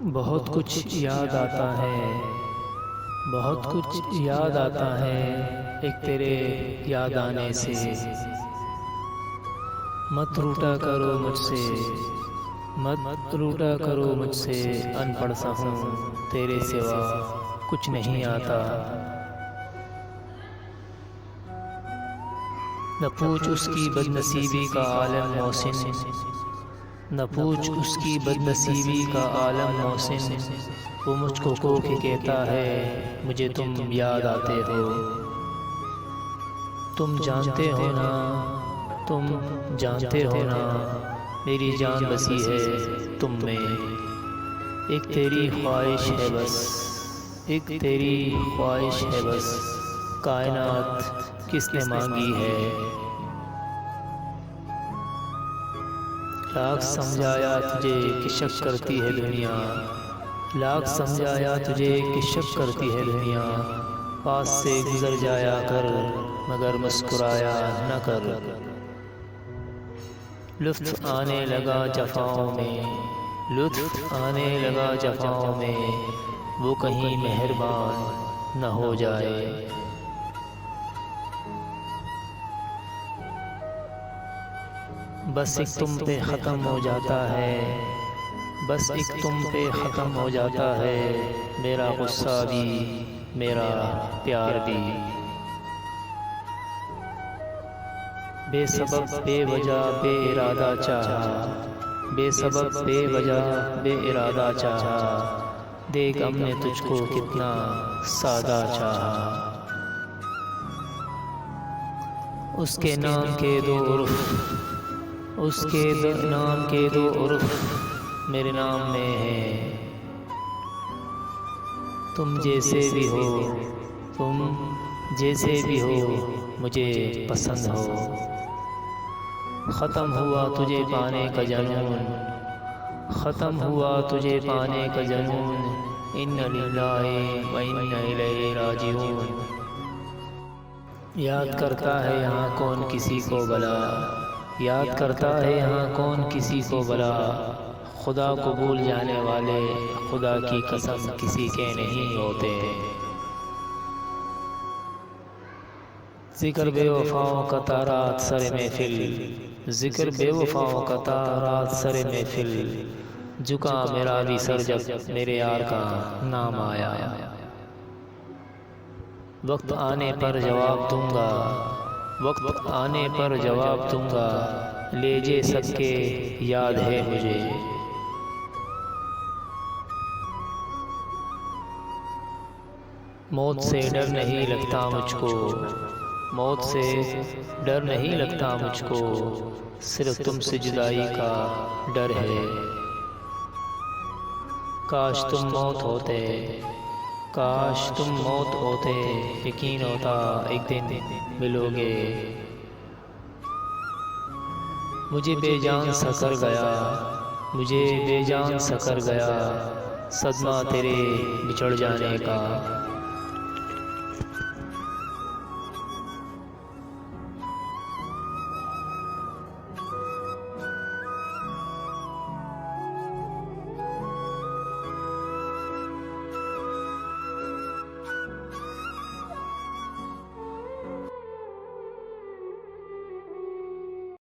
बहुत कुछ याद आता है, बहुत कुछ याद आता है एक तेरे याद आने से। मत रूठा करो मुझसे, मत रूठा करो मुझसे, अनपढ़ सा हूँ तेरे सिवा कुछ नहीं आता। न पूछ उसकी बदनसीबी का आलम मोहसिन, न पूछ उसकी बदनसीबी का आलम मोहसिन। वो मुझको को के कहता है मुझे तुम याद आते हो। तुम जानते हो ना, तुम जानते हो ना, मेरी जान बसी है तुम में। एक तेरी ख्वाहिश है बस, एक तेरी ख्वाहिश है बस, कायनात किसने मांगी है। लाख समझाया तुझे कि शक करती है दुनिया, लाख समझाया तुझे कि शक करती है दुनिया। पास से गुजर जाया कर मगर मुस्कुराया न कर। लुत्फ़ आने लगा जफ़ाओं में, लुत्फ़ आने लगा जफ़ाओं में, वो कहीं मेहरबान न हो जाए। बस एक तुम पे ख़त्म हो जाता है, बस एक तुम पे ख़त्म हो जाता है मेरा गुस्सा भी, मेरा प्यार भी। बेसबब बेवजह बेइरादा चाहा, बेसबब बेवजह बेइरादा चाहा, देख हमने तुझको कितना सादा चाहा। उसके नाम के दो उर्फ़, उसके नाम के दो उर्फ़ मेरे नाम में है। तुम जैसे भी हो, तुम जैसे भी हो, मुझे पसंद हो। ख़त्म हुआ तुझे पाने का जनून, ख़त्म हुआ तुझे पाने का जनून। इन्ना लिल्लाहि व इन्ना इलैहि राजिऊन। याद करता है यहाँ कौन किसी को भला, याद करता है यहाँ कौन किसी को भला। खुदा को भूल जाने वाले खुदा की कसम किसी के नहीं होते। ज़िक्र बेवफ़ाओं का तारात सरे महफ़िल, ज़िक्र बेवफ़ाओं का तारात सरे महफ़िल। झुका मेरा भी सर जब मेरे यार का नाम आया। वक्त आने पर जवाब दूंगा, वक्त आने पर जवाब दूंगा, ले जे सबके याद है मुझे। मौत से डर नहीं लगता मुझको, मौत से डर नहीं लगता मुझको, सिर्फ तुमसे जुदाई का डर है। काश तुम मौत होते, काश तुम मौत होते, यकीन होता एक दिन मिलोगे। मुझे बेजान सा कर गया, मुझे बेजान सा कर गया सदमा तेरे बिछड़ जाने का।